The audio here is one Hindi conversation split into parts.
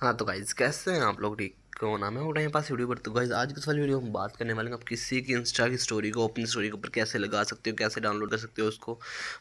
हाँ तो गाइज़ कैसे हैं आप लोग? ठीक कौन नाम है वो टाइम पास वीडियो पर। तो गाइज़ आज की इस वाली वीडियो में हम बात करने वाले हैं आप किसी की इंस्टा की स्टोरी को अपनी स्टोरी के ऊपर कैसे लगा सकते हो, कैसे डाउनलोड कर सकते हो उसको,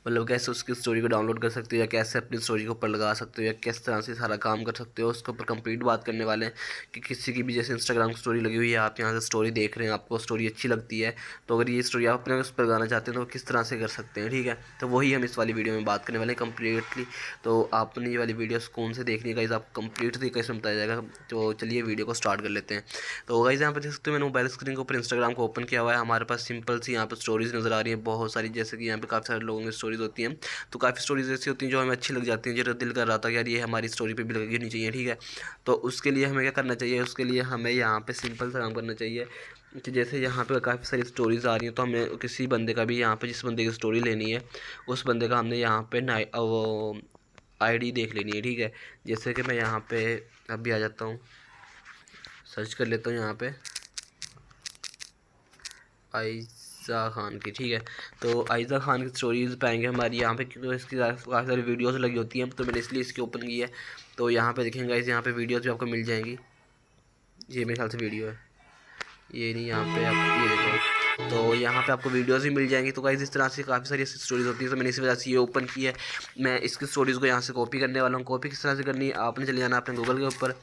मतलब कैसे उसकी स्टोरी को डाउनलोड कर सकते हो या कैसे अपनी स्टोरी के ऊपर लगा सकते हो या किस तरह से सारा काम कर सकते हो उसके ऊपर कंप्लीट बात करने वाले हैं। कि किसी की भी जैसे इंस्टाग्राम की स्टोरी लगी हुई है, आप यहाँ से स्टोरी देख रहे हैं, आपको स्टोरी अच्छी लगती है, तो अगर ये स्टोरी आप अपने उस पर लगाना चाहते हैं तो किस तरह से कर सकते हैं। ठीक है, तो वही हम इस वाली वीडियो में बात करने वाले हैं कम्प्लीटली। तो आपने ये वाली वीडियो कौन से देखनी है गाइज़, आप कंप्लीट तरीके से बताया जाएगा। तो चलिए वीडियो को स्टार्ट कर लेते हैं। तो गाइज़ यहाँ पे देख सकते हो मैंने मोबाइल स्क्रीन के ऊपर इंस्टाग्राम को ओपन किया हुआ है। हमारे पास सिंपल सी यहाँ पर स्टोरीज़ नज़र आ रही है बहुत सारी, जैसे कि यहाँ पे काफ़ी सारे लोगों की स्टोरीज़ होती हैं। तो काफ़ी स्टोरीज़ ऐसी होती हैं जो हमें अच्छी लग जाती हैं, जो दिल कर रहा था कि यार ये हमारी स्टोरी पे भी लगनी चाहिए। ठीक है, तो उसके लिए हमें क्या करना चाहिए, उसके लिए हमें यहाँ पे सिंपल सा काम करना चाहिए कि जैसे यहाँ पे काफ़ी सारी स्टोरीज़ आ रही हैं, तो हमें किसी बंदे का भी यहाँ पे जिस बंदे की स्टोरी लेनी है उस बंदे का हमने यहाँ पे वो आईडी देख लेनी है। ठीक है, जैसे कि मैं यहाँ पे अभी आ जाता हूँ, सर्च कर लेता हूँ यहाँ पे आयज़ा खान की। ठीक है, तो आयज़ा खान की स्टोरीज़ पाएंगे हमारी यहाँ पे, क्योंकि इसकी काफ़ी सारी वीडियोस लगी होती हैं, तो मैंने इसलिए इसकी ओपन की है। तो यहाँ पे देखेंगे इस यहाँ पे वीडियोस भी आपको मिल जाएंगी। ये मेरे ख्याल से वीडियो है, ये नहीं, यहाँ पे आप ये देखो, तो यहाँ पे आपको वीडियोस भी मिल जाएंगी। तो गाइस इस तरह से काफ़ी सारी ऐसी स्टोरीज़ होती है, तो मैंने इसी वजह से ये ओपन की है। मैं इसकी स्टोरीज़ को यहाँ से कॉपी करने वाला हूँ। कॉपी किस तरह से करनी है, आपने चले जाना अपने गूगल के ऊपर।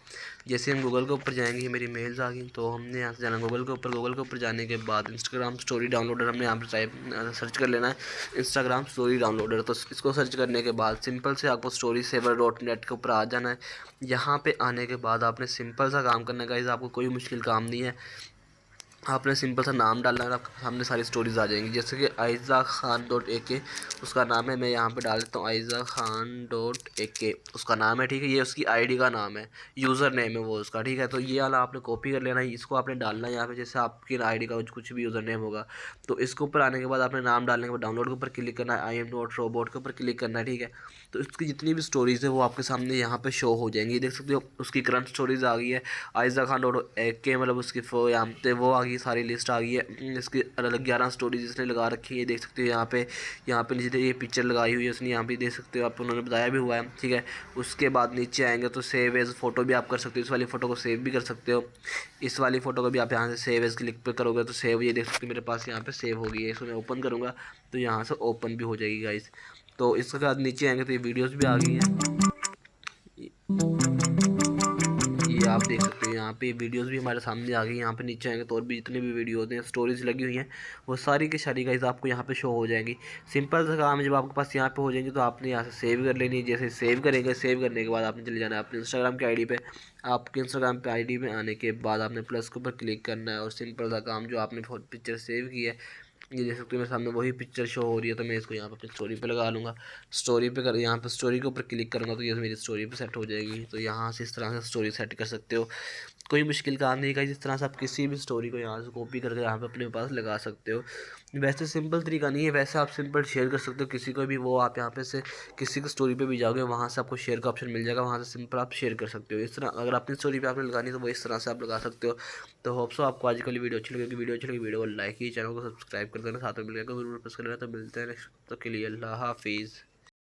जैसे हम गूगल के ऊपर जाएंगे, मेरी मेल्स आ गई, तो हमने यहाँ से जाना गूगल के ऊपर। गूगल के ऊपर जाने के बाद इंस्टाग्राम स्टोरी डाउनलोडर हमने यहाँ पर टाइप सर्च कर लेना है, इंस्टाग्राम स्टोरी डाउनलोडर। तो इसको सर्च करने के बाद सिंपल से आपको स्टोरी सेवर डॉट नेट के ऊपर आ जाना है। यहाँ पे आने के बाद आपने सिंपल सा काम करना है गाइस, आपको कोई मुश्किल काम नहीं है। आपने सिंपल सा नाम डालना है, आपके सामने सारी स्टोरीज आ जाएंगी। जैसे कि आयज़ा खान डॉट ए के उसका नाम है, मैं यहाँ पे डाल देता हूँ आयज़ा खान डॉट ए के उसका नाम है। ठीक है, ये उसकी आईडी का नाम है, यूज़र नेम है वो उसका। ठीक है, तो ये वाला आपने कॉपी कर लेना है, इसको आपने डालना है यहाँ पे। जैसे आपकी आईडी का कुछ भी यूज़र नेम होगा, तो इसके ऊपर आने के बाद आपने नाम डालने के बाद डाउनलोड के ऊपर क्लिक करना है, आई एम नॉट रोबोट के ऊपर क्लिक करना है। ठीक है, तो इसकी जितनी भी स्टोरीज़ है वो आपके सामने यहाँ पे शो हो जाएंगी। देख सकते हो उसकी करंट स्टोरीज आ गई है, आयज़ा खान डॉट ए के, मतलब उसकी यहाँ पे वो आ गई, सारी लिस्ट आ गई है। इसकी अलग 11 स्टोरीज इसने लगा रखी है, देख सकते हो यहाँ पे नीचे ये पिक्चर लगाई हुई है उसने, यहाँ पे देख सकते हो, आप उन्होंने बताया भी हुआ है। ठीक है, उसके बाद नीचे आएंगे तो सेव एज फ़ोटो भी आप कर सकते हो, इस वाली फ़ोटो को सेव भी कर सकते हो। इस वाली फ़ोटो को भी आप यहाँ से सेव एज क्लिक पे करोगे तो सेव, ये देख सकते हो मेरे पास यहाँ पे सेव हो गई है। इसको मैं ओपन करूँगा तो यहाँ से ओपन भी हो जाएगी गाइस। तो इसके बाद नीचे आएंगे तो ये वीडियोज़ भी आ गई हैं, ये आप देख सकते हो। यहाँ पे वीडियोस भी हमारे सामने आ गई। यहाँ पे नीचे आएंगे तो और भी जितने भी वीडियोस हैं, स्टोरीज लगी हुई हैं, वो सारी की सारी गाइस आपको यहाँ पे शो हो जाएंगी। सिंपल सा काम है, जब आपके पास यहाँ पे हो जाएंगे तो आपने यहाँ से सेव कर लेनी है। जैसे सेव करेंगे, सेव करने के बाद आपने चले जाना है अपने इंस्टाग्राम की आईडी पे। आपके इंस्टाग्राम पे आईडी में आने के बाद आपने प्लस के ऊपर क्लिक करना है और सिंपल सा काम, जो आपने पिक्चर सेव की है, ये देख सकते हो मेरे सामने वही पिक्चर शो हो रही है, तो मैं इसको यहाँ पर अपनी स्टोरी पे लगा लूँगा। स्टोरी पे कर यहाँ पे स्टोरी के ऊपर क्लिक करूँगा तो ये मेरी स्टोरी पे सेट हो जाएगी। तो यहाँ से इस तरह से स्टोरी सेट कर सकते हो, कोई मुश्किल काम नहीं का। जिस तरह से आप किसी भी स्टोरी को यहाँ से कॉपी करके यहाँ पे अपने पास लगा सकते हो। वैसे सिंपल तरीका नहीं है, वैसे आप सिंपल शेयर कर सकते हो किसी को भी। वो आप यहाँ पे से किसी की स्टोरी पे भी जाओगे, वहाँ से आपको शेयर का ऑप्शन मिल जाएगा, वहाँ से सिंपल आप शेयर कर सकते हो। इस तरह अगर अपनी स्टोरी पे आपने लगानी है तो वो इस तरह से आप लगा सकते हो। तो होप सो आपको आज कल वीडियो अच्छी लगी। वीडियो अच्छी लगी वीडियो को लाइक कीजिए, चैनल को सब्सक्राइब कर देना, साथ में मिल जरूर प्रेस कर लेना। तो मिलते हैं नेक्स्ट, तो के लिए अल्लाह हाफिज़।